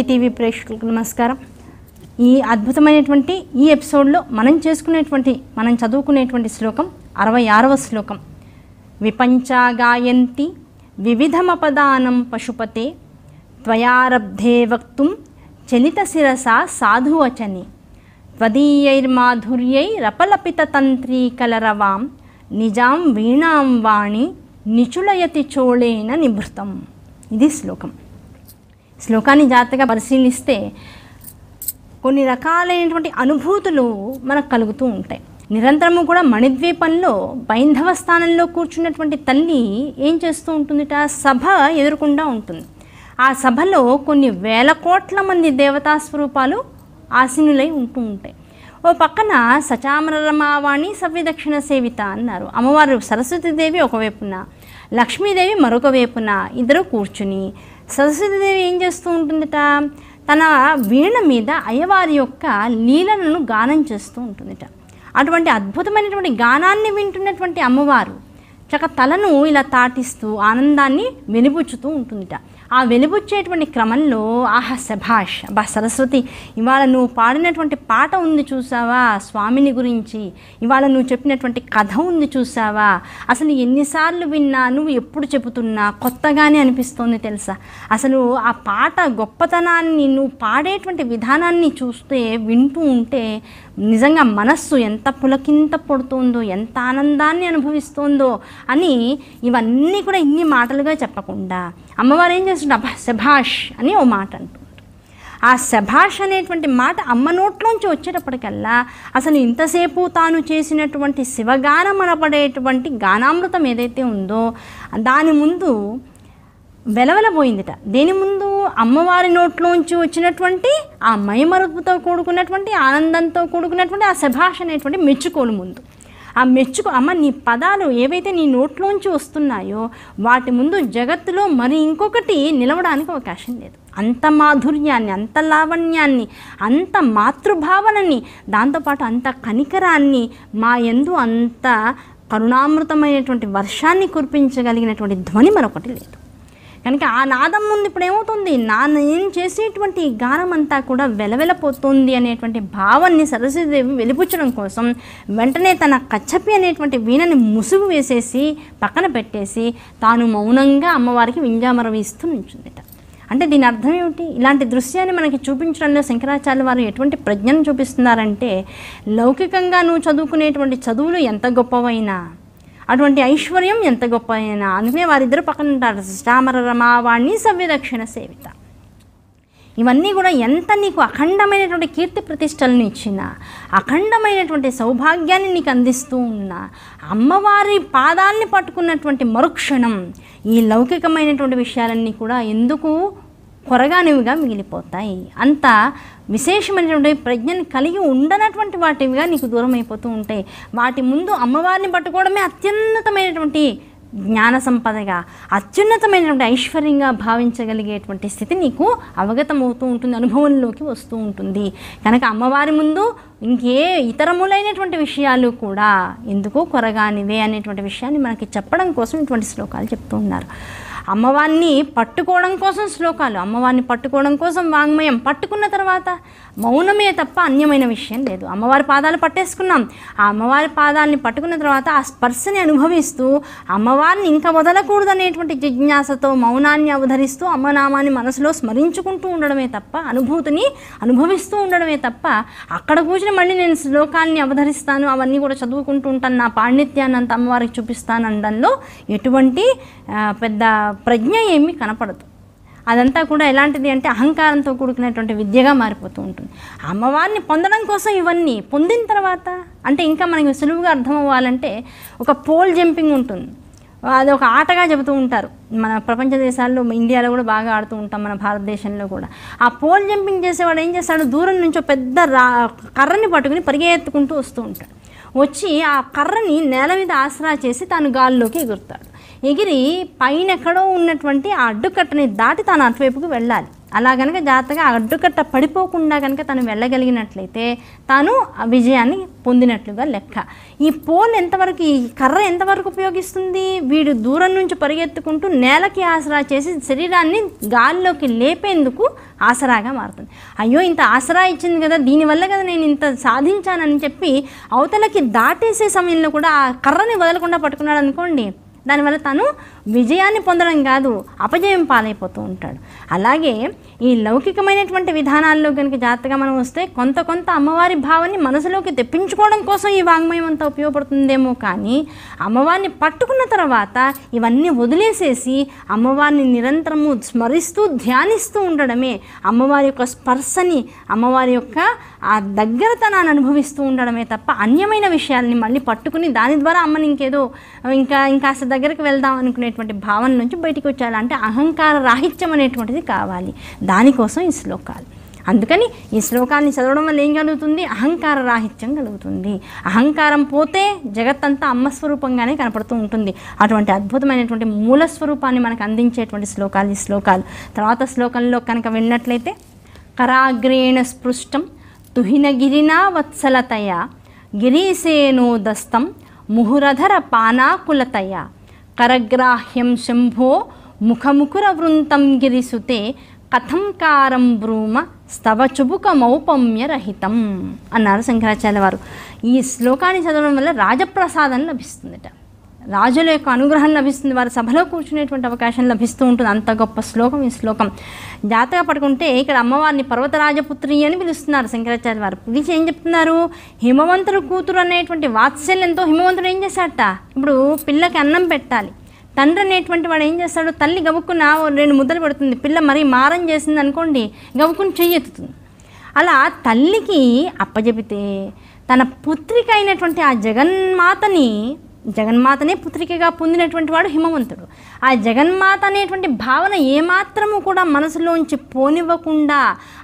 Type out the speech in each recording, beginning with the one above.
శక్తి TV ప్రేక్షకులకు నమస్కారం. ఈ అద్భుతమైనటువంటి ఈ ఎపిసోడ్లో మనం చదువుకునేటువంటి శ్లోకం 66వ శ్లోకం. విపంచా గాయంతి వివిధమపదానం పశుపతే త్వయారబ్ధే వక్తుం చలిత శిరసా సాధువచని త్వదీయైర్మాధుర్యైరపలపితతంత్రీ కలరవాం నిజాం వీణాం వాణి నిచులయతి చోళేన నిభృతం. ఇది శ్లోకాన్ని జాగ్రత్తగా పరిశీలిస్తే కొన్ని రకాలైనటువంటి అనుభూతులు మనకు కలుగుతూ ఉంటాయి. నిరంతరము కూడా మణిద్వీపంలో బైంధవ స్థానంలో కూర్చున్నటువంటి తల్లి ఏం చేస్తూ ఉంటుందిట, సభ ఎదురుకుండా ఉంటుంది. ఆ సభలో కొన్ని వేల కోట్ల మంది దేవతా స్వరూపాలు ఆసీనులై ఉంటూ ఉంటాయి. ఓ పక్కన సచామర రమావాణి సవ్యదక్షిణ సేవిత అన్నారు. అమ్మవారు సరస్వతీదేవి ఒకవైపున, లక్ష్మీదేవి మరొక వైపున ఇద్దరు కూర్చుని, సరస్వతీదేవి ఏం చేస్తూ ఉంటుందిట, తన వీణ మీద అయ్యవారి యొక్క లీలలను గానం చేస్తూ ఉంటుందిట. అటువంటి అద్భుతమైనటువంటి గానాన్ని వింటున్నటువంటి అమ్మవారు చక్క తలను ఇలా తాటిస్తూ ఆనందాన్ని వెలిబుచ్చుతూ ఉంటుందిట. ఆ వెలిబుచ్చేటువంటి క్రమంలో ఆహా శభాష్, అబ్బా సరస్వతి, ఇవాళ నువ్వు పాడినటువంటి పాట ఉంది చూసావా స్వామిని గురించి, ఇవాళ నువ్వు చెప్పినటువంటి కథ ఉంది చూసావా, అసలు ఎన్నిసార్లు విన్నా, నువ్వు ఎప్పుడు చెబుతున్నా కొత్తగానే అనిపిస్తోంది తెలుసా. అసలు ఆ పాట గొప్పతనాన్ని, నువ్వు పాడేటువంటి విధానాన్ని చూస్తే, వింటూ ఉంటే నిజంగా మనస్సు ఎంత పులకింత పడుతుందో, ఎంత ఆనందాన్ని అనుభవిస్తోందో అని ఇవన్నీ కూడా ఇన్ని మాటలుగా చెప్పకుండా అమ్మవారు ఏం చేస్తుంటే అబ్బా శభాష్ అని ఓ మాట అంటుంది. ఆ శభాష్ అనేటువంటి మాట అమ్మ నోట్లోంచి వచ్చేటప్పటికల్లా అసలు ఇంతసేపు తాను చేసినటువంటి శివగానం అనబడేటువంటి గానామృతం ఏదైతే ఉందో దాని ముందు వెలవెలబోయిందిట. దేని ముందు? అమ్మవారి నోట్లోంచి వచ్చినటువంటి ఆ మైమరుపుతో కూడుకున్నటువంటి ఆనందంతో కూడుకున్నటువంటి ఆ శభాష్ అనేటువంటి మెచ్చుకోలు ముందు. ఆ అమ్మ నీ పదాలు ఏవైతే నీ నోట్లోంచి వస్తున్నాయో వాటి ముందు జగత్తులో మరి ఇంకొకటి నిలవడానికి అవకాశం లేదు. అంత మాధుర్యాన్ని, అంత లావణ్యాన్ని, అంత మాతృభావనని, దాంతోపాటు అంత కనికరాన్ని, మా యందు అంత కరుణామృతమైనటువంటి వర్షాన్ని కురిపించగలిగినటువంటి ధ్వని మరొకటి లేదు. కనుక ఆ నాదం ముందు ఇప్పుడు ఏమవుతుంది, నేను చేసేటువంటి గానం అంతా కూడా వెలవెలపోతుంది అనేటువంటి భావాన్ని సరస్వతీదేవి వెలిపుచ్చడం కోసం వెంటనే తన కచ్చపి అనేటువంటి వీణని ముసుగు వేసేసి పక్కన పెట్టేసి తాను మౌనంగా అమ్మవారికి వింజామరవి ఇస్తూ నించుందిట. అంటే దీని అర్థం ఏమిటి? ఇలాంటి దృశ్యాన్ని మనకి చూపించడంలో శంకరాచార్య వారు ఎటువంటి ప్రజ్ఞను చూపిస్తున్నారంటే, లౌకికంగా నువ్వు చదువుకునేటువంటి చదువులు ఎంత గొప్పవైనా, అటువంటి ఐశ్వర్యం ఎంత గొప్పైనా, అందుకనే వారిద్దరు పక్కన ఉంటారు, చామర రమావాణి సవ్యదక్షిణ సేవిత. ఇవన్నీ కూడా ఎంత నీకు అఖండమైనటువంటి కీర్తి ప్రతిష్టలను ఇచ్చినా, అఖండమైనటువంటి సౌభాగ్యాన్ని నీకు అందిస్తూ ఉన్నా, అమ్మవారి పాదాలని పట్టుకున్నటువంటి మరుక్షణం ఈ లౌకికమైనటువంటి విషయాలన్నీ కూడా ఎందుకు కొరగానివిగా మిగిలిపోతాయి. అంత విశేషమైనటువంటి ప్రజ్ఞని కలిగి ఉండనటువంటి వాటివిగా నీకు దూరం అయిపోతూ ఉంటాయి. వాటి ముందు అమ్మవారిని పట్టుకోవడమే అత్యున్నతమైనటువంటి జ్ఞాన సంపదగా, అత్యున్నతమైనటువంటి ఐశ్వర్యంగా భావించగలిగేటువంటి స్థితి నీకు అవగతమవుతూ ఉంటుంది, అనుభవంలోకి వస్తూ ఉంటుంది. కనుక అమ్మవారి ముందు ఇంకే ఇతరములైనటువంటి విషయాలు కూడా ఎందుకు కొరగానివే అనేటువంటి విషయాన్ని మనకి చెప్పడం కోసం ఇటువంటి శ్లోకాలు చెప్తూ ఉన్నారు. అమ్మవారిని పట్టుకోవడం కోసం శ్లోకాలు, అమ్మవారిని పట్టుకోవడం కోసం వాంగ్మయం, పట్టుకున్న తర్వాత మౌనమే తప్ప అన్యమైన విషయం లేదు. అమ్మవారి పాదాలు పట్టేసుకున్నాం, ఆ అమ్మవారి పాదాలని పట్టుకున్న తర్వాత ఆ స్పర్శని అనుభవిస్తూ అమ్మవారిని ఇంకా వదలకూడదు అనేటువంటి జిజ్ఞాసతో మౌనాన్ని అవధరిస్తూ అమ్మనామాన్ని మనసులో స్మరించుకుంటూ ఉండడమే తప్ప, అనుభూతిని అనుభవిస్తూ ఉండడమే తప్ప, అక్కడ కూర్చుని మళ్ళీ నేను శ్లోకాల్ని అవధరిస్తాను, అవన్నీ కూడా చదువుకుంటూ ఉంటాను, నా పాండిత్యాన్ని అంత అమ్మవారికి చూపిస్తాను అనడంలో ఎటువంటి పెద్ద ప్రజ్ఞ ఏమీ కనపడదు. అదంతా కూడా ఎలాంటిది అంటే అహంకారంతో కూడుకునేటువంటి విద్యగా మారిపోతూ ఉంటుంది. అమ్మవారిని పొందడం కోసం ఇవన్నీ పొందిన తర్వాత అంటే ఇంకా మనకి సులువుగా అర్థం అవ్వాలంటే ఒక పోల్ జంపింగ్ ఉంటుంది. అది ఒక ఆటగా చెబుతూ ఉంటారు. మన ప్రపంచ దేశాల్లో, ఇండియాలో కూడా బాగా ఆడుతూ ఉంటాం, మన భారతదేశంలో కూడా. ఆ పోల్ జంపింగ్ చేసేవాడు ఏం చేస్తాడు, దూరం నుంచి పెద్ద కర్రని పట్టుకుని పరిగెత్తుకుంటూ వస్తూ ఉంటాడు. వచ్చి ఆ కర్రని నేల మీద ఆసరా చేసి తాను గాల్లోకి ఎగురుతాడు. ఎగిరి పైన ఎక్కడో ఉన్నటువంటి ఆ అడ్డుకట్టని దాటి తాను అటువైపుకి వెళ్ళాలి. అలా కనుక జాగ్రత్తగా అడ్డుకట్ట పడిపోకుండా కనుక తను వెళ్ళగలిగినట్లయితే తాను విజయాన్ని పొందినట్లుగా లెక్క. ఈ పోల్ ఎంతవరకు, ఈ కర్ర ఎంతవరకు ఉపయోగిస్తుంది? వీడు దూరం నుంచి పరిగెత్తుకుంటూ నేలకి ఆసరా చేసి శరీరాన్ని గాల్లోకి లేపేందుకు ఆసరాగా మారుతుంది. అయ్యో ఇంత ఆసరా ఇచ్చింది కదా, దీనివల్ల కదా నేను ఇంత సాధించానని చెప్పి అవతలకి దాటేసే సమయంలో కూడా ఆ కర్రని వదలకుండా పట్టుకున్నాడు అనుకోండి, దానివల్ల తను విజయాన్ని పొందడం కాదు అపజయం పాలైపోతూ ఉంటాడు. అలాగే ఈ లౌకికమైనటువంటి విధానాల్లో కనుక జాగ్రత్తగా మనం వస్తే కొంత అమ్మవారి భావాన్ని మనసులోకి తెప్పించుకోవడం కోసం ఈ వాంగ్మయం అంతా ఉపయోగపడుతుందేమో, కానీ అమ్మవారిని పట్టుకున్న తర్వాత ఇవన్నీ వదిలేసేసి అమ్మవారిని నిరంతరము స్మరిస్తూ ధ్యానిస్తూ ఉండడమే, అమ్మవారి యొక్క స్పర్శని, అమ్మవారి యొక్క ఆ దగ్గరతనాన్ని అనుభవిస్తూ ఉండడమే తప్ప అన్యమైన విషయాల్ని మళ్ళీ పట్టుకుని దాని ద్వారా అమ్మని ఇంకేదో ఇంకాస్త దగ్గరికి వెళ్దాం అనుకునేటువంటి భావన నుంచి బయటికి వచ్చేయాలి. అంటే అహంకార రాహిత్యం అనేటువంటిది కావాలి. దానికోసం ఈ శ్లోకాలు. అందుకని ఈ శ్లోకాన్ని చదవడం వల్ల ఏం కలుగుతుంది? అహంకార రాహిత్యం కలుగుతుంది. అహంకారం పోతే జగత్తంతా అమ్మ స్వరూపంగానే కనపడుతూ ఉంటుంది. అటువంటి అద్భుతమైనటువంటి మూల స్వరూపాన్ని మనకు అందించేటువంటి శ్లోకాలు ఈ శ్లోకాలు. తర్వాత శ్లోకంలో కనుక విన్నట్లయితే కరాగ్రేణ స్పృష్టం తుహినగిరినా వత్సలతయ గిరీశేనోదస్తం ముహురధర పానాకులతయ కరగ్రాహ్యం శంభో ముఖముకుర వృంతం గిరిసుతే కథంకారం బ్రూమ స్తవ చుబుక మౌపమ్య రహితం అన్నారు శంకరాచార్య వారు. ఈ శ్లోకాన్ని చదవడం వల్ల రాజప్రసాదం లభిస్తుందట, రాజుల యొక్క అనుగ్రహం లభిస్తుంది, వారి సభలో కూర్చునేటువంటి అవకాశం లభిస్తూ ఉంటుంది. అంత గొప్ప శ్లోకం ఈ శ్లోకం. జాతగా పడుకుంటే ఇక్కడ అమ్మవారిని పర్వతరాజపుత్రి అని పిలుస్తున్నారు శంకరాచార్య వారు. పిలిచి ఏం చెప్తున్నారు? హిమవంతుడు కూతురు అనేటువంటి వాత్సల్యంతో హిమవంతుడు ఏం చేశాడట, ఇప్పుడు పిల్లకి అన్నం పెట్టాలి, తండ్రి అనేటువంటి వాడు ఏం చేస్తాడు, తల్లి గబుక్కున 2 ముద్దలు పెడుతుంది, పిల్ల మరీ మారం చేసింది అనుకోండి, గబుక్కుని చెయ్యెత్తుతుంది. అలా తల్లికి అప్పజెపితే తన పుత్రిక అయినటువంటి ఆ జగన్మాతనే పుత్రికగా పొందినటువంటి వాడు హిమవంతుడు. ఆ జగన్మాత అనేటువంటి భావన ఏమాత్రము కూడా మనసులోంచి పోనివ్వకుండా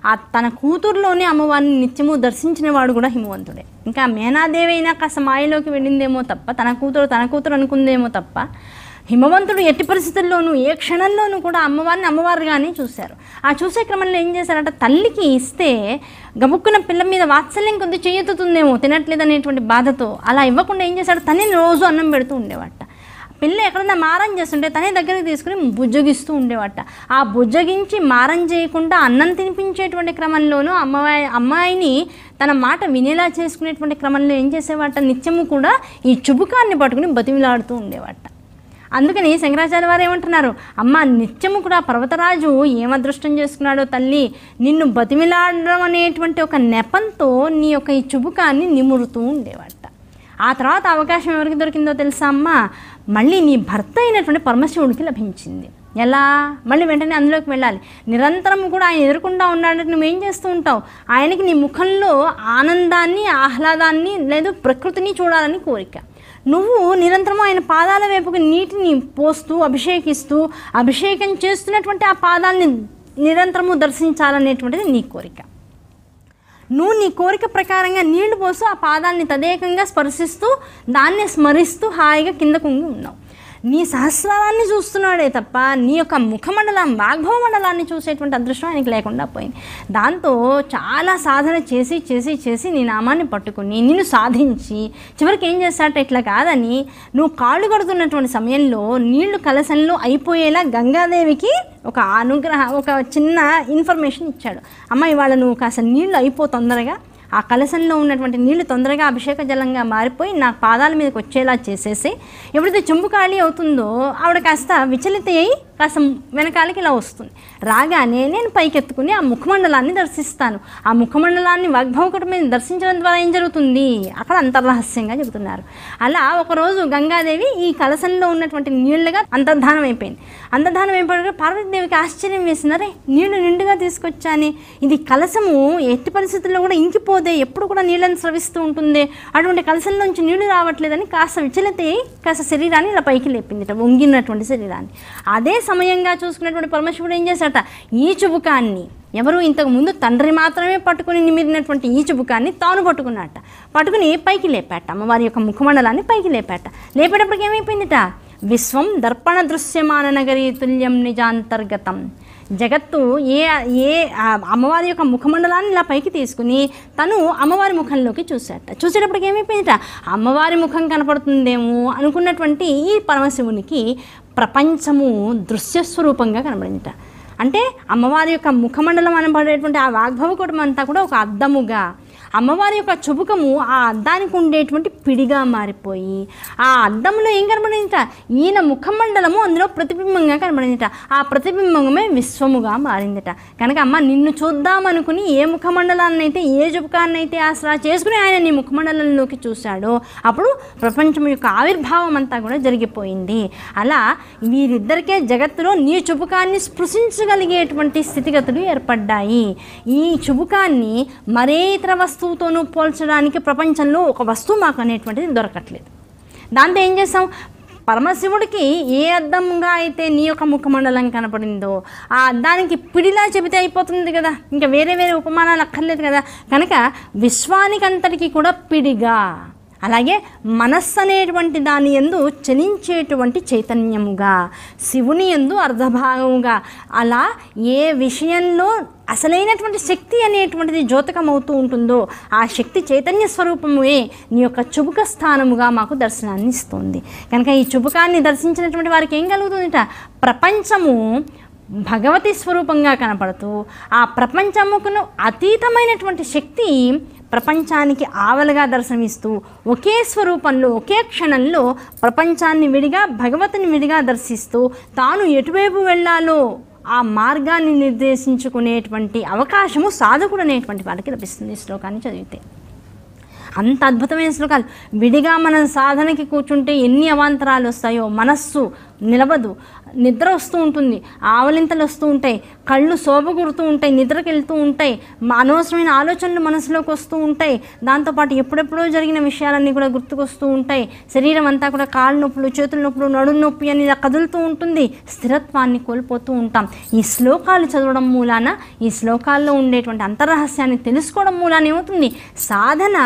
ఆ తన కూతురులోనే అమ్మవారిని నిత్యము దర్శించిన వాడు కూడా హిమవంతుడే. ఇంకా మేనాదేవి అయినా కాస్త మాయలోకి వెళ్ళిందేమో తప్ప, తన కూతురు అనుకుందేమో తప్ప, హిమవంతుడు ఎట్టి పరిస్థితుల్లోనూ ఏ క్షణంలోనూ కూడా అమ్మవారిని అమ్మవారుగానే చూశారు. ఆ చూసే క్రమంలో ఏం చేశారంటే, తల్లికి ఇస్తే గబుక్కున పిల్ల మీద వాత్సల్యం కొద్ది చేయెత్తుతుందేమో తినట్లేదు అనేటువంటి బాధతో అలా ఇవ్వకుండా ఏం చేశాడు, తనే రోజు అన్నం పెడుతూ ఉండేవాట. పిల్ల ఎక్కడన్నా మారం చేస్తుంటే తనే దగ్గరికి తీసుకుని బుజ్జగిస్తూ ఉండేవాట. ఆ బుజ్జగించి మారం చేయకుండా అన్నం తినిపించేటువంటి క్రమంలోనూ అమ్మాయిని తన మాట వినేలా చేసుకునేటువంటి క్రమంలో ఏం చేసేవాట, నిత్యము కూడా ఈ చుబుకాన్ని పట్టుకుని బతిమిలాడుతూ ఉండేవాట. అందుకని శంకరాచార్య వారు ఏమంటున్నారు, అమ్మ నిత్యము కూడా పర్వతరాజు ఏమదృష్టం చేసుకున్నాడో తల్లి, నిన్ను బతిమిలాడడం అనేటువంటి ఒక నెపంతో నీ యొక్క ఈ చుబుకాన్ని నిమురుతూ ఉండేవాట. ఆ తర్వాత అవకాశం ఎవరికి దొరికిందో తెలుసా అమ్మ, మళ్ళీ నీ భర్త అయినటువంటి పరమశివుడికి లభించింది. ఎలా? మళ్ళీ వెంటనే అందులోకి వెళ్ళాలి. నిరంతరం కూడా ఆయన ఎదుర్కొంటూ ఉన్నాడంటే నువ్వేం చేస్తూ ఉంటావు, ఆయనకి నీ ముఖంలో ఆనందాన్ని, ఆహ్లాదాన్ని, లేదు ప్రకృతిని చూడాలని కోరిక. నువ్వు నిరంతరం ఆయన పాదాల వైపుకి నీటిని పోస్తూ అభిషేకం చేస్తున్నటువంటి ఆ పాదాలని నిరంతరము దర్శించాలనేటువంటిది నీ కోరిక. నువ్వు నీ కోరిక ప్రకారంగా నీళ్లు పోస్తూ ఆ పాదాలని తదేకంగా స్పర్శిస్తూ దాన్ని స్మరిస్తూ హాయిగా కింద కుంగి ఉన్నావు. నీ సహస్రాన్ని చూస్తున్నాడే తప్ప నీ యొక్క ముఖమండలం, వాగ్భవ మండలాన్ని చూసేటువంటి అదృష్టం ఆయనకి లేకుండా పోయింది. దాంతో చాలా సాధన చేసి నీ నామాన్ని పట్టుకుని నిన్ను సాధించి చివరికి ఏం చేస్తాట, ఇట్లా కాదని నువ్వు కాళ్ళు కడుతున్నటువంటి సమయంలో నీళ్లు కలసంలో అయిపోయేలా గంగాదేవికి ఒక చిన్న ఇన్ఫర్మేషన్ ఇచ్చాడు. అమ్మ ఇవాళ నువ్వు కాస్త నీళ్లు తొందరగా ఆ కలశంలో ఉన్నటువంటి నీళ్లు తొందరగా అభిషేక జలంగా మారిపోయి నా పాదాల మీదకి వచ్చేలా చేసేసి, ఎప్పుడైతే చెంబు ఖాళీ అవుతుందో ఆవిడ కాస్త విచలిత అయ్యి కాస్త వెనకాలకి ఇలా వస్తుంది. రాగానే నేను పైకెత్తుకుని ఆ ముఖమండలాన్ని దర్శిస్తాను. ఆ ముఖమండలాన్ని వాగ్భవకుడి మీద దర్శించడం ద్వారా ఏం జరుగుతుంది, అక్కడ అంతర్రహస్యంగా చెబుతున్నారు. అలా ఒకరోజు గంగాదేవి ఈ కలశంలో ఉన్నటువంటి నీళ్లుగా అంతర్ధానం అయిపోయింది. అంతర్ధానం అయిపోయిన పార్వతీదేవికి ఆశ్చర్యం వేసినారే, నీళ్లు నిండుగా తీసుకొచ్చాని, ఇది కలశము ఎట్టి పరిస్థితుల్లో కూడా ఇంకిపోతే ఎప్పుడు కూడా నీళ్ళని స్రవిస్తూ ఉంటుంది, అటువంటి కలశంలోంచి నీళ్లు రావట్లేదని కాస్త విచలిత కాస్త శరీరాన్ని ఇలా పైకి లేపిందిట, వంగినటువంటి శరీరాన్ని. అదే సమయంగా చూసుకున్నటువంటి పరమశివుడు ఏం చేశాట, ఈ చుబుకాన్ని ఎవరు ఇంతకు ముందు తండ్రి మాత్రమే పట్టుకుని నిమిరినటువంటి ఈ చుబుకాన్ని తాను పట్టుకున్నట్ట, పట్టుకుని పైకి లేపాట, అమ్మవారి యొక్క ముఖమండలాన్ని పైకి లేపాట. లేపేటప్పటికి ఏమైపోయిందిట, విశ్వం దర్పణ దృశ్యమాన నగరీ తుల్యం నిజాంతర్గతం. జగత్తు ఏ అమ్మవారి యొక్క ముఖమండలాన్ని ఇలా పైకి తీసుకుని తను అమ్మవారి ముఖంలోకి చూసేటప్పటికి ఏమైపోయిందట, అమ్మవారి ముఖం కనపడుతుందేమో అనుకున్నటువంటి ఈ పరమశివునికి ప్రపంచము దృశ్యస్వరూపంగా కనబడిందట. అంటే అమ్మవారి యొక్క ముఖమండలం అనబడేటువంటి ఆ వాగ్భవ కూటం అంతా కూడా ఒక అద్దముగా, అమ్మవారి యొక్క చుబుకము ఆ అద్దానికి ఉండేటువంటి పిడిగా మారిపోయి ఆ అద్దంలో ఏం కనబడిందట, ఈయన ముఖమండలము అందులో ప్రతిబింబంగా కనబడిందట. ఆ ప్రతిబింబమే విశ్వముగా మారిందట. కనుక అమ్మ నిన్ను చూద్దామనుకుని ఏ ముఖమండలాన్నైతే ఏ చుబుకాన్నైతే ఆసరా చేసుకుని ఆయన నీ ముఖమండలంలోకి చూశాడో అప్పుడు ప్రపంచం యొక్క ఆవిర్భావం అంతా కూడా జరిగిపోయింది. అలా వీరిద్దరికే జగత్తులో నీ చుబుకాన్ని స్పృశించగలిగేటువంటి స్థితిగతులు ఏర్పడ్డాయి. ఈ చుబుకాన్ని మరే ఇతర వస్తువుతోనూ పోల్చడానికి ప్రపంచంలో ఒక వస్తువు మాకు అనేటువంటిది దొరకట్లేదు. దాంతో ఏం చేస్తాం, పరమశివుడికి ఏ అద్దంగా అయితే నీ యొక్క ముఖమండలం కనపడిందో ఆ అద్దానికి పిడిలా చెబితే అయిపోతుంది కదా, ఇంకా వేరే వేరే ఉపమానాలు అక్కర్లేదు కదా. కనుక విశ్వానికంతటికి కూడా పిడిగా, అలాగే మనస్సు అనేటువంటి దాని యందు చలించేటువంటి చైతన్యముగా, శివుని యందు అర్ధభాగముగా, అలా ఏ విషయంలో అసలైనటువంటి శక్తి అనేటువంటిది ద్యోతకమవుతూ ఉంటుందో ఆ శక్తి చైతన్య స్వరూపమే నీ యొక్క చుబుక స్థానముగా మాకు దర్శనాన్ని ఇస్తుంది. కనుక ఈ చుబుకాన్ని దర్శించినటువంటి వారికి ఏం కలుగుతుందట, ప్రపంచము భగవతి స్వరూపంగా కనపడుతూ ఆ ప్రపంచముకును అతీతమైనటువంటి శక్తి ప్రపంచానికి ఆవలగా దర్శనమిస్తూ ఒకే స్వరూపంలో ఒకే క్షణంలో ప్రపంచాన్ని విడిగా భగవతిని విడిగా దర్శిస్తూ తాను ఎటువైపు వెళ్ళాలో ఆ మార్గాన్ని నిర్దేశించుకునేటువంటి అవకాశము సాధకుడు అనేటువంటి వారికి లభిస్తుంది. ఈ శ్లోకాన్ని చదివితే అంత అద్భుతమైన శ్లోకాలు. విడిగా మనం సాధనకి కూర్చుంటే ఎన్ని అవాంతరాలు వస్తాయో, మనస్సు నిలవదు, నిద్ర వస్తూ ఉంటుంది, ఆవలింతలు వస్తూ ఉంటాయి, కళ్ళు శోభగుడుతూ ఉంటాయి, నిద్రకి వెళ్తూ ఉంటాయి, అనవసరమైన ఆలోచనలు మనసులోకి వస్తూ ఉంటాయి, దాంతోపాటు ఎప్పుడెప్పుడో జరిగిన విషయాలన్నీ కూడా గుర్తుకొస్తూ ఉంటాయి, శరీరం అంతా కూడా కాళ్ళు నొప్పులు, చేతుల నొప్పులు, నడుము నొప్పి అని కదులుతూ ఉంటుంది, స్థిరత్వాన్ని కోల్పోతూ ఉంటాం. ఈ శ్లోకాలు చదవడం మూలాన, ఈ శ్లోకాల్లో ఉండేటువంటి అంతర్రహస్యాన్ని తెలుసుకోవడం మూలాన ఏమవుతుంది, సాధన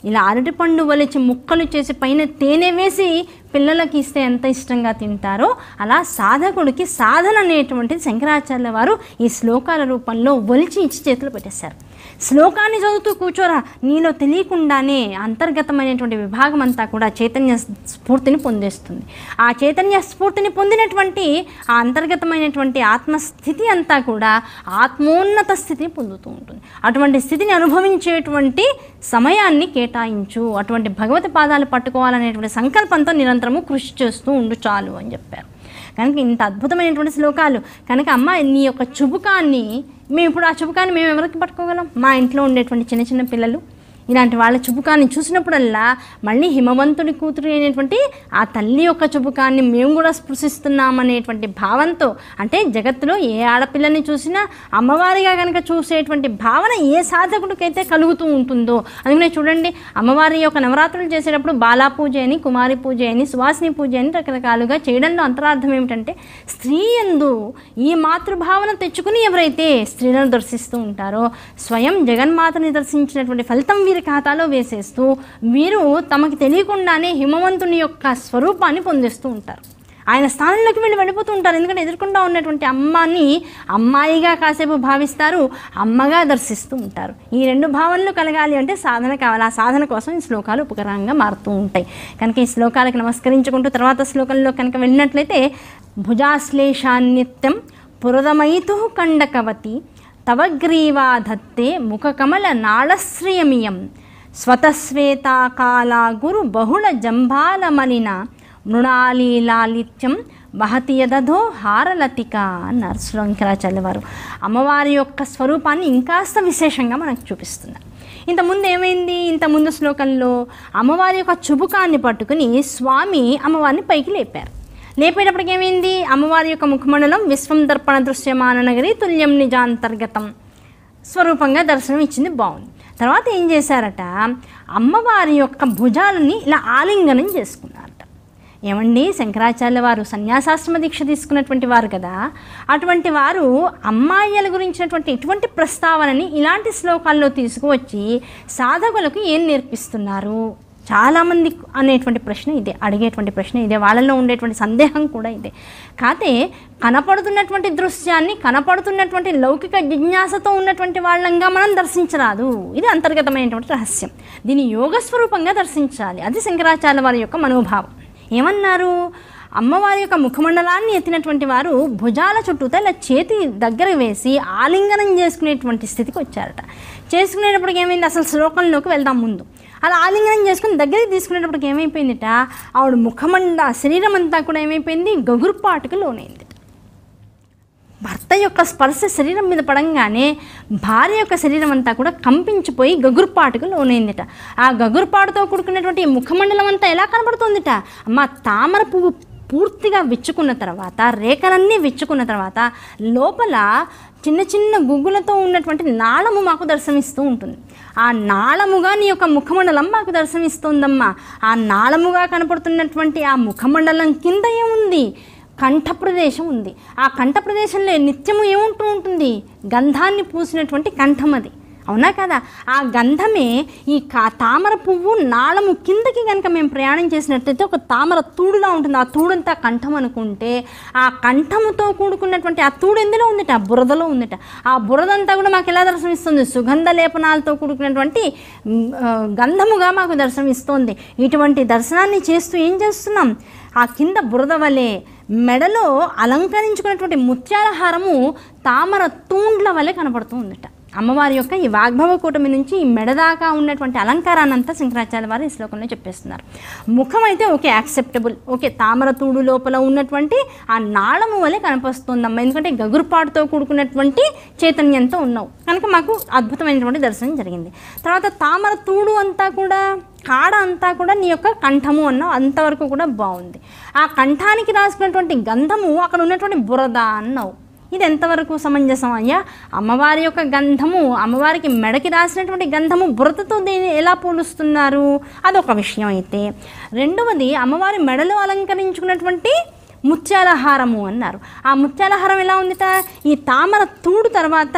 ఇలా అరటిపండు వలిచి ముక్కలు చేసి పైన తేనె వేసి పిల్లలకి ఇస్తే ఎంత ఇష్టంగా తింటారో అలా సాధకుడికి సాధన అనేటువంటిది శంకరాచార్యుల వారు ఈ శ్లోకాల రూపంలో ఒలిచి ఇచ్చి చేతులు పెట్టేశారు. శ్లోకాన్ని చదువుతూ కూర్చోరా, నీలో తెలియకుండానే అంతర్గతమైనటువంటి విభాగం అంతా కూడా చైతన్య స్ఫూర్తిని పొందేస్తుంది. ఆ చైతన్య స్ఫూర్తిని పొందినటువంటి ఆ అంతర్గతమైనటువంటి ఆత్మస్థితి అంతా కూడా ఆత్మోన్నత స్థితిని పొందుతూ ఉంటుంది. అటువంటి స్థితిని అనుభవించేటువంటి సమయాన్ని కేటాయించు, అటువంటి భగవతి పాదాలు పట్టుకోవాలనేటువంటి సంకల్పంతో నిరంతరము కృషి చేస్తూ ఉండు చాలు అని చెప్పారు. కనుక ఇంత అద్భుతమైనటువంటి శ్లోకాలు. కనుక అమ్మ నీ యొక్క చుబుకాన్ని మేము ఇప్పుడు ఆ చుబుకాన్ని మేము ఎవరికి పట్టుకోగలం, మా ఇంట్లో ఉండేటువంటి చిన్న చిన్న పిల్లలు ఇలాంటి వాళ్ళ చుబుకాన్ని చూసినప్పుడల్లా మళ్ళీ హిమవంతుడి కూతురు అయినటువంటి ఆ తల్లి యొక్క చుబుకాన్ని మేము కూడా స్పృశిస్తున్నామనేటువంటి భావంతో, అంటే జగత్తులో ఏ ఆడపిల్లని చూసినా అమ్మవారిగా కనుక చూసేటువంటి భావన ఏ సాధకుడికైతే కలుగుతూ ఉంటుందో, అందుకనే చూడండి అమ్మవారి యొక్క నవరాత్రులు చేసేటప్పుడు బాలా పూజ అని, కుమారి పూజ అని, సువాసిని పూజ అని రకరకాలుగా చేయడంలో అంతరార్థం ఏమిటంటే స్త్రీ యందు ఈ మాతృభావన తెచ్చుకుని ఎవరైతే స్త్రీలను దర్శిస్తూ ఉంటారో స్వయం జగన్మాతని దర్శించినటువంటి ఫలితం వీరి ఖాతాలో వేసేస్తూ వీరు తమకు తెలియకుండానే హిమవంతుని యొక్క స్వరూపాన్ని పొందేస్తూ ఉంటారు. ఆయన స్థానంలోకి వెళ్ళిపోతూ ఉంటారు. ఎందుకంటే ఎదుర్కొంటూ ఉన్నటువంటి అమ్మాని అమ్మాయిగా కాసేపు భావిస్తారు, అమ్మగా దర్శిస్తూ ఉంటారు. ఈ రెండు భావనలు కలగాలి అంటే సాధన కావాలి. ఆ సాధన కోసం ఈ శ్లోకాలు ఉపకరంగా మారుతూ ఉంటాయి. కనుక ఈ శ్లోకాలకు నమస్కరించుకుంటూ తర్వాత శ్లోకంలో కనుక వెళ్ళినట్లయితే భుజాశ్లేషాన్నిత్యం పురదమైతు కండకవతి తవగ్రీవా ధత్తే ముఖకమల నాళశ్రియమియం స్వతశ్వేతాకాలా గురు బహుళ జంబాలమలిన మృణాలీలాలిత్యం వహతి యదధో హారలతిక అన్నారు శంకరాచార్యుల వారు. అమ్మవారి యొక్క స్వరూపాన్ని ఇంకాస్త విశేషంగా మనకు చూపిస్తున్నారు. ఇంతకుముందు ఏమైంది, ఇంతకుముందు శ్లోకంలో అమ్మవారి యొక్క చుబుకాన్ని పట్టుకుని స్వామి అమ్మవారిని పైకి లేపారు. లేపేటప్పటికి ఏమైంది, అమ్మవారి యొక్క ముఖమండలం విశ్వం దర్పణ దృశ్యమాన నగరి తుల్యం నిజాంతర్గతం స్వరూపంగా దర్శనం ఇచ్చింది, బాగుంది. తర్వాత ఏం చేశారట, అమ్మవారి యొక్క భుజాలని ఇలా ఆలింగనం చేసుకున్నారట. ఏమండి, శంకరాచార్యుల వారు సన్యాసాశ్రమ దీక్ష తీసుకున్నటువంటి వారు కదా, అటువంటి వారు అమ్మాయిల గురించినటువంటి ఇటువంటి ప్రస్తావనని ఇలాంటి శ్లోకాల్లో తీసుకువచ్చి సాధకులకు ఏం నేర్పిస్తున్నారు చాలామంది అనేటువంటి ప్రశ్న ఇదే, అడిగేటువంటి ప్రశ్న ఇదే, వాళ్ళలో ఉండేటువంటి సందేహం కూడా ఇదే. కాతే కనపడుతున్నటువంటి దృశ్యాన్ని కనపడుతున్నటువంటి లౌకిక జిజ్ఞాసతో ఉన్నటువంటి వాళ్ళంగా మనం దర్శించరాదు. ఇది అంతర్గతమైనటువంటి రహస్యం. దీన్ని యోగస్వరూపంగా దర్శించాలి. అది శంకరాచార్య వారి యొక్క మనోభావం. ఏమన్నారు? అమ్మవారి యొక్క ముఖమండలాన్ని ఎత్తినటువంటి వారు భుజాల చుట్టూతో ఇలా చేతి దగ్గర వేసి ఆలింగనం చేసుకునేటువంటి స్థితికి వచ్చారట. చేసుకునేటప్పటికి ఏమైంది? అసలు శ్లోకంలోకి వెళ్దాం ముందు. అలా ఆలింగనం చేసుకుని దగ్గరికి తీసుకునేటప్పటికి ఏమైపోయిందిట? ఆవిడ శరీరం అంతా కూడా ఏమైపోయింది? గగుర్పాటుకు లోనైంది. భర్త యొక్క స్పర్శ శరీరం మీద పడంగానే భార్య యొక్క శరీరం అంతా కూడా కంపించిపోయి గగుర్పాటుకు లోనైందిట. ఆ గగుర్పాటుతో కూడుకున్నటువంటి ముఖమండలం అంతా ఎలా కనబడుతుందిట? అమ్మ, తామర పువ్వు పూర్తిగా విచ్చుకున్న తర్వాత, రేఖలన్నీ విచ్చుకున్న తర్వాత లోపల చిన్న చిన్న గుగ్గులతో ఉన్నటువంటి నాళము మాకు దర్శనమిస్తూ ఉంటుంది. ఆ నాళముగా నీ యొక్క ముఖమండలం మాకు దర్శనమిస్తుందమ్మా. ఆ నాళముగా కనపడుతున్నటువంటి ఆ ముఖమండలం కింద ఏముంది? కంఠ ప్రదేశం ఉంది. ఆ కంఠ ప్రదేశంలో నిత్యము ఏముంటూ ఉంటుంది? గంధాన్ని పూసినటువంటి కంఠం అది. అవునా కదా? ఆ గంధమే ఈ తామర పువ్వు నాళము కిందకి కనుక మేము ప్రయాణం చేసినట్లయితే ఒక తామర తూడులా ఉంటుంది. ఆ తూడంతా కంఠం అనుకుంటే, ఆ కంఠముతో కూడుకున్నటువంటి ఆ తూడు ఎందులో ఉందిట? బురదలో ఉందిట. ఆ బురదంతా కూడా మాకు ఎలా దర్శనమిస్తుంది? సుగంధ లేపనాలతో కూడుకున్నటువంటి గంధముగా మాకు దర్శనమిస్తుంది. ఇటువంటి దర్శనాన్ని చేస్తూ ఏం చేస్తున్నాం? ఆ కింద బురద వలె మెడలో అలంకరించుకున్నటువంటి ముత్యాల హారము తామర తూండ్ల వలె కనపడుతూ ఉందిట. అమ్మవారి యొక్క ఈ వాగ్భవ కూటమి నుంచి ఈ మెడదాకా ఉన్నటువంటి అలంకారాన్ని అంతా శంకరాచార్య వారు ఈ శ్లోకంలో చెప్పేస్తున్నారు. ముఖం అయితే ఓకే, యాక్సెప్టబుల్, ఓకే, తామర తూడు లోపల ఉన్నటువంటి ఆ నాళము వలె కనిపిస్తుందమ్మా. ఎందుకంటే గగుర్పాటుతో కూడుకున్నటువంటి చైతన్యంతో ఉన్నావు కనుక మాకు అద్భుతమైనటువంటి దర్శనం జరిగింది. తర్వాత తామర తూడు అంతా కూడా, కాడ అంతా కూడా నీ యొక్క కంఠము అన్నావు, అంతవరకు కూడా బాగుంది. ఆ కంఠానికి రాసుకున్నటువంటి గంధము అక్కడ ఉన్నటువంటి బురద అన్నావు. ఇది ఎంతవరకు సమంజసం అయ్యా? అమ్మవారి యొక్క గంధము, అమ్మవారికి మెడకి రాసినటువంటి గంధము బురదతో దీన్ని ఎలా పోలుస్తున్నారు? అదొక విషయం అయితే. రెండవది, అమ్మవారి మెడలో అలంకరించుకున్నటువంటి ముత్యాల హారము అన్నారు. ఆ ముత్యాల హారం ఎలా ఉందిట? ఈ తామర తూడు తర్వాత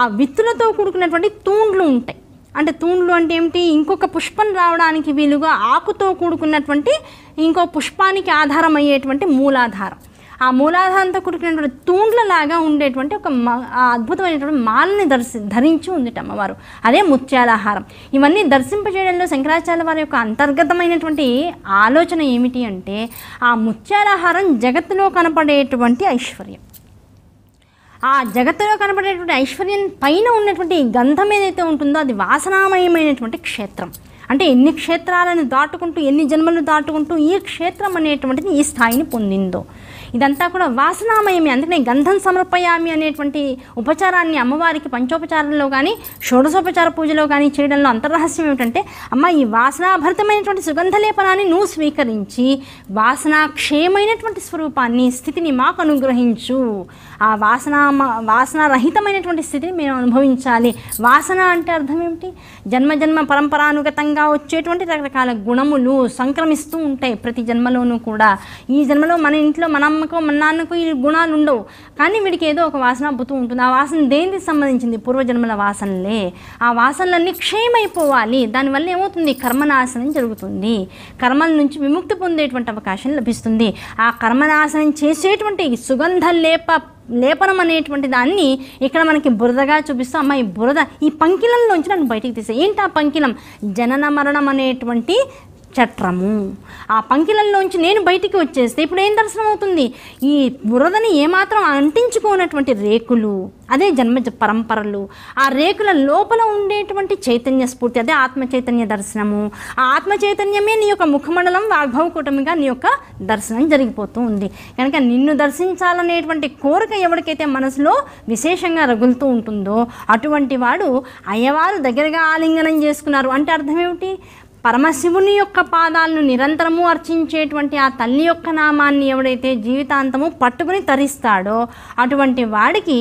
ఆ విత్తులతో కూడుకున్నటువంటి తూండ్లు ఉంటాయి. అంటే తూండ్లు అంటే ఏమిటి? ఇంకొక పుష్పం రావడానికి వీలుగా ఆకుతో కూడుకున్నటువంటి ఇంకో పుష్పానికి ఆధారం అయ్యేటువంటి మూలాధారం. ఆ మూలాధారంతో కూడుకున్నటువంటి తూండ్లలాగా ఉండేటువంటి ఒక అద్భుతమైనటువంటి మాలని ధరించి ఉందిట అమ్మవారు. అదే ముత్యాలహారం. ఇవన్నీ దర్శింపజేయడంలో శంకరాచార్య వారి యొక్క అంతర్గతమైనటువంటి ఆలోచన ఏమిటి అంటే, ఆ ముత్యాలహారం జగత్తులో కనపడేటువంటి ఐశ్వర్యం. ఆ జగత్తులో కనపడేటువంటి ఐశ్వర్యం పైన ఉన్నటువంటి గంధం ఏదైతే ఉంటుందో అది వాసనామయమైనటువంటి క్షేత్రం. అంటే ఎన్ని క్షేత్రాలను దాటుకుంటూ, ఎన్ని జన్మలను దాటుకుంటూ ఈ క్షేత్రం అనేటువంటిది ఈ స్థాయిని పొందిందో, ఇదంతా కూడా వాసనామయమే. అందుకనే గంధం సమర్పయామి అనేటువంటి ఉపచారాన్ని అమ్మవారికి పంచోపచారంలో కానీ షోడశోపచార పూజలో కానీ చేయడంలో అంతర్రహస్యం ఏమిటంటే, అమ్మ, ఈ వాసనాభరితమైనటువంటి సుగంధలేపనాన్ని నువ్వు స్వీకరించి వాసనాక్షయమైనటువంటి స్వరూపాన్ని, స్థితిని మాకు అనుగ్రహించు. ఆ వాసనారహితమైనటువంటి స్థితిని మేము అనుభవించాలి. వాసన అంటే అర్థం ఏమిటి? జన్మజన్మ పరంపరానుగతంగా వచ్చేటువంటి రకరకాల గుణములు సంక్రమిస్తూ ఉంటాయి ప్రతి జన్మలోనూ కూడా. ఈ జన్మలో మన ఇంట్లో మన అమ్మకో మన నాన్నకో ఈ గుణాలు ఉండవు, కానీ వీడికి ఏదో ఒక వాసన అబ్బుతూ ఉంటుంది. ఆ వాసన దేనికి సంబంధించింది? పూర్వజన్మల వాసనలే. ఆ వాసనలన్నీ క్షయమైపోవాలి. దానివల్ల ఏమవుతుంది? కర్మనాశనం జరుగుతుంది. కర్మల నుంచి విముక్తి పొందేటువంటి అవకాశం లభిస్తుంది. ఆ కర్మనాశనం చేసేటువంటి సుగంధ లేపనం అనేటువంటి దాన్ని ఇక్కడ మనకి బురదగా చూపిస్తూ, అమ్మ, ఈ బురద, ఈ పంకిలంలోంచి నన్ను బయటికి తీసే. ఏంటి ఆ పంకిలం? జనన మరణం అనేటువంటి చట్రము. ఆ పంకిలంలోంచి నేను బయటికి వచ్చేస్తే ఇప్పుడు ఏం దర్శనం అవుతుంది? ఈ బురదని ఏమాత్రం అంటించుకోనటువంటి రేకులు, అదే జన్మ పరంపరలు. ఆ రేకుల లోపల ఉండేటువంటి చైతన్య స్ఫూర్తి, అదే ఆత్మ చైతన్య దర్శనము. ఆ ఆత్మ చైతన్యమే నీ యొక్క ముఖమండలం వాగ్భవ కూటమిగా నీ యొక్క దర్శనం జరిగిపోతూ ఉంది. కనుక నిన్ను దర్శించాలనేటువంటి కోరిక ఎవరికైతే మనసులో విశేషంగా రగులుతూ ఉంటుందో అటువంటి వాడు అయ్యవారు దగ్గరగా ఆలింగనం చేసుకున్నారు అంటే అర్థం ఏమిటి? పరమశివుని యొక్క పాదాలను నిరంతరము అర్చించేటువంటి ఆ తల్లి యొక్క నామాన్ని ఎవడైతే జీవితాంతము పట్టుకుని తరిస్తాడో అటువంటి వాడికి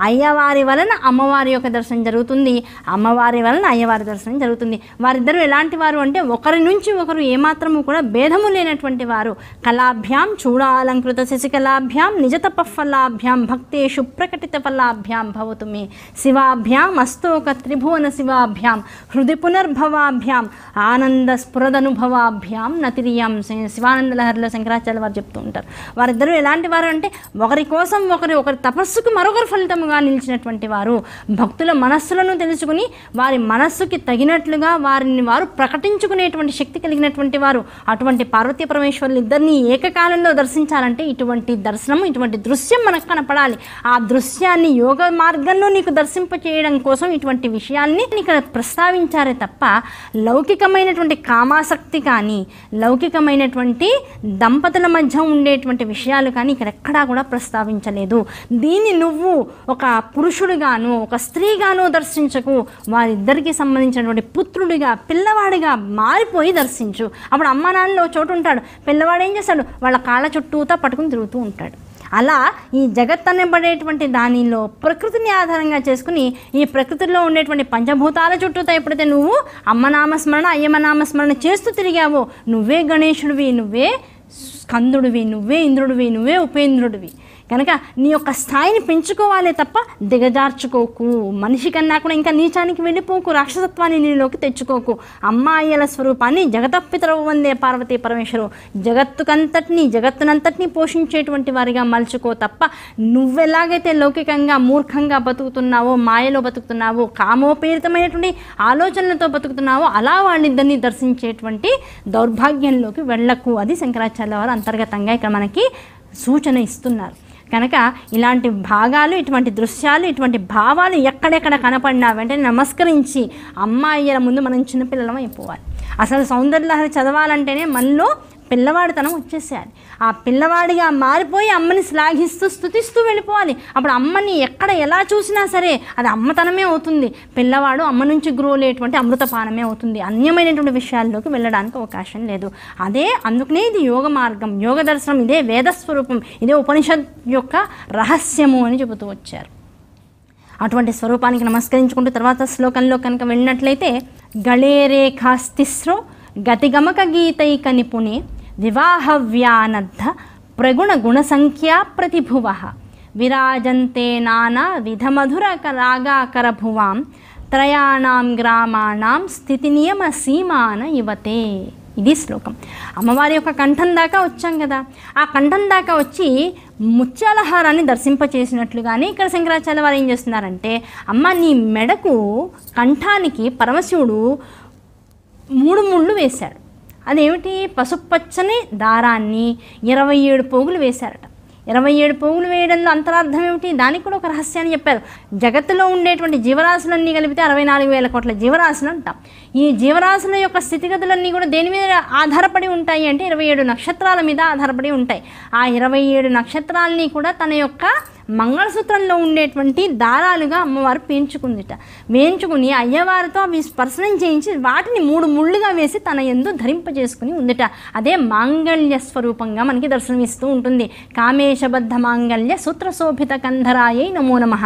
అయ్యవారి వలన అమ్మవారి యొక్క దర్శనం జరుగుతుంది, అమ్మవారి వలన అయ్యవారి దర్శనం జరుగుతుంది. వారిద్దరూ ఎలాంటి వారు అంటే ఒకరి నుంచి ఒకరు ఏమాత్రము కూడా భేదము లేనటువంటి వారు. కళాభ్యాం చూడాలంకృత శశికళాభ్యాం నిజతపఫలాభ్యాం భక్తేషు ప్రకటిత ఫలాభ్యాం భవతు మే శివాభ్యాం అస్తోక త్రిభువన శివాభ్యాం హృది పునర్భవాభ్యాం ఆనంద శివానంద స్ఫురదనుభవాభ్యాం నతిరియాం. శివానంద లహరిలో శంకరాచార్య వారు చెప్తూ ఉంటారు. వారిద్దరూ ఎలాంటి వారు అంటే ఒకరి కోసం ఒకరి తపస్సుకు మరొకరు ఫలితముగా నిలిచినటువంటి వారు. భక్తుల మనస్సులను తెలుసుకుని వారి మనస్సుకి తగినట్లుగా వారిని వారు ప్రకటించుకునేటువంటి శక్తి కలిగినటువంటి వారు. అటువంటి పార్వతీ పరమేశ్వరులు ఇద్దరిని ఏకకాలంలో దర్శించాలంటే ఇటువంటి దర్శనం, ఇటువంటి దృశ్యం మనకు కనపడాలి. ఆ దృశ్యాన్ని యోగ మార్గంలో నీకు దర్శింపచేయడం కోసం ఇటువంటి విషయాల్ని ఇక్కడ ప్రస్తావించారే తప్ప లౌకికమైనటువంటి కామాసక్తి కానీ, లౌకికమైనటువంటి దంపతుల మధ్య ఉండేటువంటి విషయాలు కానీ ఇక్కడ ఎక్కడా కూడా ప్రస్తావించలేదు. దీన్ని నువ్వు ఒక పురుషుడిగాను ఒక స్త్రీగాను దర్శించకు, వారిద్దరికి సంబంధించినటువంటి పుత్రుడిగా పిల్లవాడిగా మారిపోయి దర్శించు. అప్పుడు అమ్మ నాన్నలో చోటు ఉంటాడు, పిల్లవాడు ఏం చేస్తాడు, వాళ్ళ కాళ్ళ చుట్టూతా పట్టుకుని తిరుగుతూ ఉంటాడు. అలా ఈ జగత్ అనబడేటువంటి దానిలో ప్రకృతిని ఆధారంగా చేసుకుని ఈ ప్రకృతిలో ఉండేటువంటి పంచభూతాల చుట్టూతో ఎప్పుడైతే నువ్వు అమ్మనామస్మరణ అయ్యమనామస్మరణ చేస్తూ తిరిగావో నువ్వే గణేశుడివి, నువ్వే స్కందుడివి, నువ్వే ఇంద్రుడివి, నువ్వే ఉపేంద్రుడివి. కనుక నీ యొక్క స్థాయిని పెంచుకోవాలే తప్ప దిగజార్చుకోకు. మనిషి కన్నా కూడా ఇంకా నీచానికి వెళ్ళిపోకు, రాక్షసత్వాన్ని నీలోకి తెచ్చుకోకు. అమ్మాయిల స్వరూపాన్ని జగతపితరవు వందే పార్వతీ పరమేశ్వరు, జగత్తునంతటినీ పోషించేటువంటి వారిగా మలుచుకో తప్ప నువ్వెలాగైతే లౌకికంగా మూర్ఖంగా బతుకుతున్నావో, మాయలో బతుకుతున్నావో, కామోపేరితమైనటువంటి ఆలోచనలతో బతుకుతున్నావో అలా వాళ్ళిద్దరినీ దర్శించేటువంటి దౌర్భాగ్యంలోకి వెళ్ళకు. అది శంకరాచార్య వారు అంతర్గతంగా ఇక్కడ మనకి సూచన ఇస్తున్నారు. కనుక ఇలాంటి భాగాలు, ఇటువంటి దృశ్యాలు, ఇటువంటి భావాలు ఎక్కడెక్కడ కనపడినా వెంటనే నమస్కరించి అమ్మాయిల ముందు మనం చిన్నపిల్లలం అయిపోవాలి. అసలు సౌందర్యలహరి చదవాలంటేనే మనలో పిల్లవాడితనం వచ్చేసేయాలి. ఆ పిల్లవాడిగా మారిపోయి అమ్మని శ్లాఘిస్తూ స్తుతిస్తూ వెళ్ళిపోవాలి. అప్పుడు అమ్మని ఎక్కడ ఎలా చూసినా సరే అది అమ్మతనమే అవుతుంది. పిల్లవాడు అమ్మ నుంచి గ్రోలేటువంటి అమృతపానమే అవుతుంది. అన్యమైనటువంటి విషయాల్లోకి వెళ్ళడానికి అవకాశం లేదు. అందుకనే ఇది యోగ మార్గం, యోగ దర్శనం, ఇదే వేదస్వరూపం, ఇదే ఉపనిషత్ యొక్క రహస్యము అని చెబుతూ వచ్చారు. అటువంటి స్వరూపానికి నమస్కరించుకుంటూ తర్వాత శ్లోకంలో కనుక వెళ్ళినట్లయితే గళేరేఖాస్తిస్రో గతిగమక గీతైక నిపుణే వివాహవ్యానద్ధ ప్రగుణ గుణసంఖ్యా ప్రతిభువ విరాజంతే నానా విధమధుర రాగాకరభువాం త్రయాణం గ్రామాణం స్థితి నియమ సీమాన యువతే. ఇది శ్లోకం. అమ్మవారి యొక్క కంఠం దాకా వచ్చాం కదా, ఆ కంఠం దాకా వచ్చి ముత్యాలహారాన్ని దర్శింపచేసినట్లుగానే ఇక్కడ శంకరాచార్య వారు ఏం చేస్తున్నారంటే, అమ్మ నీ మెడకు కంఠానికి పరమశివుడు 3 ముళ్ళు వేశాడు. అదేమిటి, పసుపచ్చని దారాన్ని 27 పోగులు వేశారట. 27 పోగులు వేయడంలో అంతరార్థం ఏమిటి, దానికి కూడా ఒక రహస్యాన్ని చెప్పారు. జగత్తులో ఉండేటువంటి జీవరాశులన్నీ కలిపితే 64,000 కోట్ల జీవరాశులు అంటాం. ఈ జీవరాశుల యొక్క స్థితిగతులన్నీ కూడా దేని మీద ఆధారపడి ఉంటాయి అంటే 27 నక్షత్రాల మీద ఆధారపడి ఉంటాయి. ఆ 27 నక్షత్రాలని కూడా తన యొక్క మంగళసూత్రంలో ఉండేటువంటి దారాలుగా అమ్మవారు వేయించుకుని అయ్యవారితో అవి స్పర్శనం చేయించి వాటిని 3 ముళ్ళుగా వేసి తన యందు ధరింపజేసుకుని ఉందిట. అదే మాంగళ్య స్వరూపంగా మనకి దర్శనమిస్తూ ఉంటుంది. కామేశబద్ధ మాంగళ్య సూత్రశోభిత కంధరాయై నమో నమః.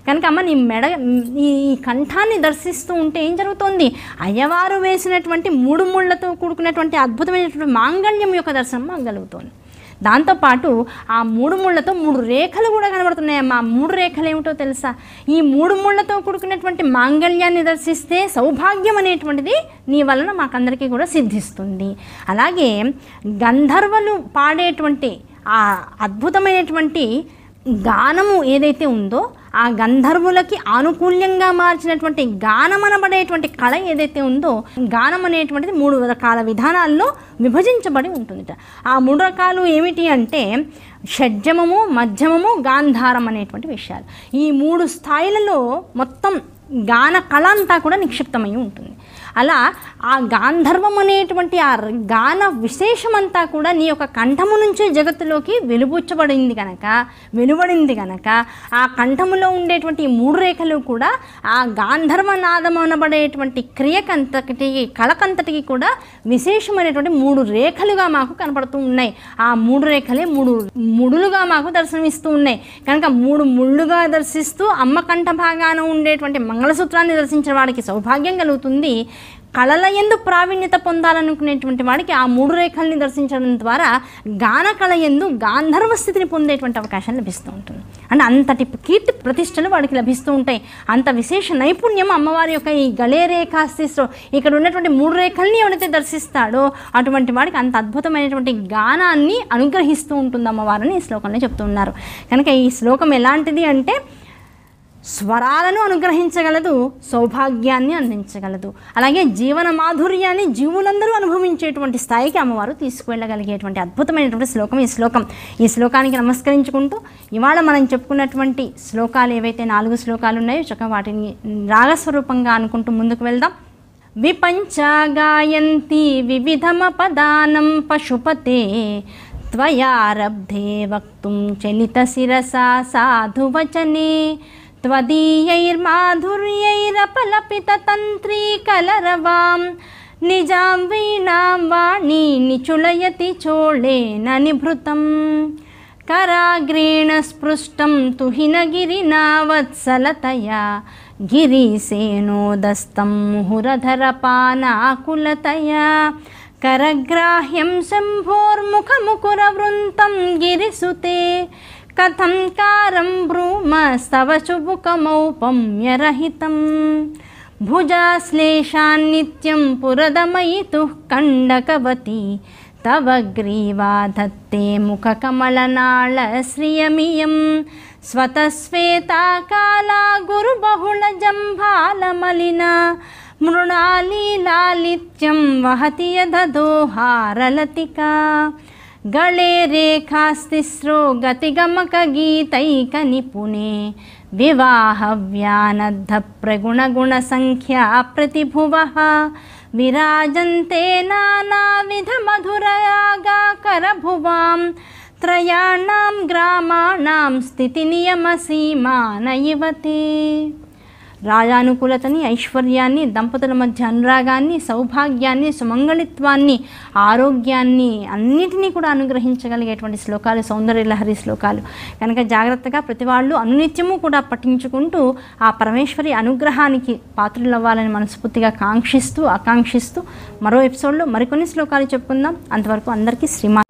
కనుక అమ్మ నీ ఈ కంఠాన్ని దర్శిస్తూ ఉంటే ఏం జరుగుతుంది, అయ్యవారు వేసినటువంటి 3 ముళ్ళతో కూడుకున్నటువంటి అద్భుతమైనటువంటి మాంగళ్యం యొక్క దర్శనం మాకు కలుగుతోంది. దాంతోపాటు ఆ 3 ముళ్ళతో 3 రేఖలు కూడా కనబడుతున్నాయమ్మా. 3 రేఖలు ఏమిటో తెలుసా, ఈ 3 ముళ్ళతో కూడుకున్నటువంటి మాంగళ్యాన్ని దర్శిస్తే సౌభాగ్యం అనేటువంటిది నీ వలన మాకందరికీ కూడా సిద్ధిస్తుంది. అలాగే గంధర్వులు పాడేటువంటి ఆ అద్భుతమైనటువంటి గానము ఏదైతే ఉందో ఆ గంధర్వులకి ఆనుకూల్యంగా మార్చినటువంటి గానం అనబడేటువంటి కళ ఏదైతే ఉందో, గానం అనేటువంటిది 3 రకాల విధానాల్లో విభజించబడి ఉంటుందిట. ఆ 3 రకాలు ఏమిటి అంటే షడ్జమము, మధ్యమము, గాంధారం అనేటువంటి విషయాలు. ఈ 3 స్థాయిలలో మొత్తం గాన కళ అంతా కూడా నిక్షిప్తమై ఉంటుంది. అలా ఆ గాంధర్వం అనేటువంటి ఆ గాన విశేషమంతా కూడా నీ యొక్క కంఠము నుంచే జగత్తులోకి వెలువడింది కనుక ఆ కంఠములో ఉండేటువంటి 3 రేఖలు కూడా ఆ గాంధర్వ నాదం అనబడేటువంటి కళకంతటికి కూడా విశేషమైనటువంటి 3 రేఖలుగా మాకు కనపడుతూ ఉన్నాయి. ఆ 3 రేఖలే 3 ముడులుగా మాకు దర్శనమిస్తూ ఉన్నాయి. కనుక 3 ముళ్ళుగా దర్శిస్తూ అమ్మ కంఠ భాగాన ఉండేటువంటి మంగళసూత్రాన్ని దర్శించిన వాడికి సౌభాగ్యం కలుగుతుంది. కళల యందు ప్రావీణ్యత పొందాలనుకునేటువంటి వాడికి ఆ 3 రేఖల్ని దర్శించడం ద్వారా గాన కళ యందు గాంధర్వ స్థితిని పొందేటువంటి అవకాశం లభిస్తూ ఉంటుంది. అంటే అంతటి కీర్తి ప్రతిష్టలు వాడికి లభిస్తూ ఉంటాయి. అంత విశేష నైపుణ్యం అమ్మవారి యొక్క ఈ గళే రేఖాస్థితిలో ఇక్కడ ఉన్నటువంటి 3 రేఖల్ని ఎవరైతే దర్శిస్తాడో అటువంటి వాడికి అంత అద్భుతమైనటువంటి గానాన్ని అనుగ్రహిస్తూ ఉంటుంది అమ్మవారిని ఈ శ్లోకంలో చెప్తూ ఉన్నారు. కనుక ఈ శ్లోకం ఎలాంటిది అంటే స్వరాలను అనుగ్రహించగలదు, సౌభాగ్యాన్ని అందించగలదు, అలాగే జీవన మాధుర్యాన్ని జీవులందరూ అనుభవించేటువంటి స్థాయికి అమ్మవారు తీసుకువెళ్ళగలిగేటువంటి అద్భుతమైనటువంటి శ్లోకం ఈ శ్లోకం. ఈ శ్లోకానికి నమస్కరించుకుంటూ ఇవాళ మనం చెప్పుకున్నటువంటి శ్లోకాలు ఏవైతే 4 శ్లోకాలు ఉన్నాయో చక్కగా వాటిని రాగస్వరూపంగా అనుకుంటూ ముందుకు వెళ్దాం. విపంచా గాయంతి వివిధమపదానం పశుపతే త్వయారబ్ధే వక్తుం చలిత శిరసా సాధువచనే त्वदीयैर्माधुर्यैरपलपिततन्त्री कलरवां निजां वीणां वाणी निचुलयति चोळेन निभृतं कराग्रेण स्पृष्टं तुहिनगिरिना वत्सलतया गिरिसेनोदस्तं मुहुरधरपानाकुलतया करग्राह्यं शम्भोर्मुखमुकुरवृन्तं गिरिसुते कथं कारं ब्रूमस्तव शुभुकमौपम्यरहितं भुजाश्लेषान्नित्यं पुरदमयितुः कण्डकवती तव ग्रीवा धत्ते मुखकमलनाळश्रियमियं स्वतस्वेता काला गुरुबहुलजम्भालमलिना मृणालीलालित्यं वहति यदधोहारलतिका गळे रेखास्तिस्रो गतिगमकगीतैकनिपुणे विवाहव्यानद्धप्रगुणगुणसङ्ख्या प्रतिभुवः विराजन्ते नानाविधमधुरयागाकरभुवां त्रयाणां ग्रामाणां स्थितिनियमसीमान इव ते. రాజానుకూలతని, ఐశ్వర్యాన్ని, దంపతుల మధ్య అనురాగాన్ని, సౌభాగ్యాన్ని, సుమంగళిత్వాన్ని, ఆరోగ్యాన్ని అన్నిటినీ కూడా అనుగ్రహించగలిగేటువంటి శ్లోకాలు సౌందర్యలహరి శ్లోకాలు. కనుక జాగ్రత్తగా ప్రతి వాళ్ళు అనునిత్యము కూడా పఠించుకుంటూ ఆ పరమేశ్వరి అనుగ్రహానికి పాత్రలవ్వాలని మనస్ఫూర్తిగా ఆకాంక్షిస్తూ మరో ఎపిసోడ్లో మరికొన్ని శ్లోకాలు చెప్పుకుందాం. అంతవరకు అందరికీ శ్రీమాన్.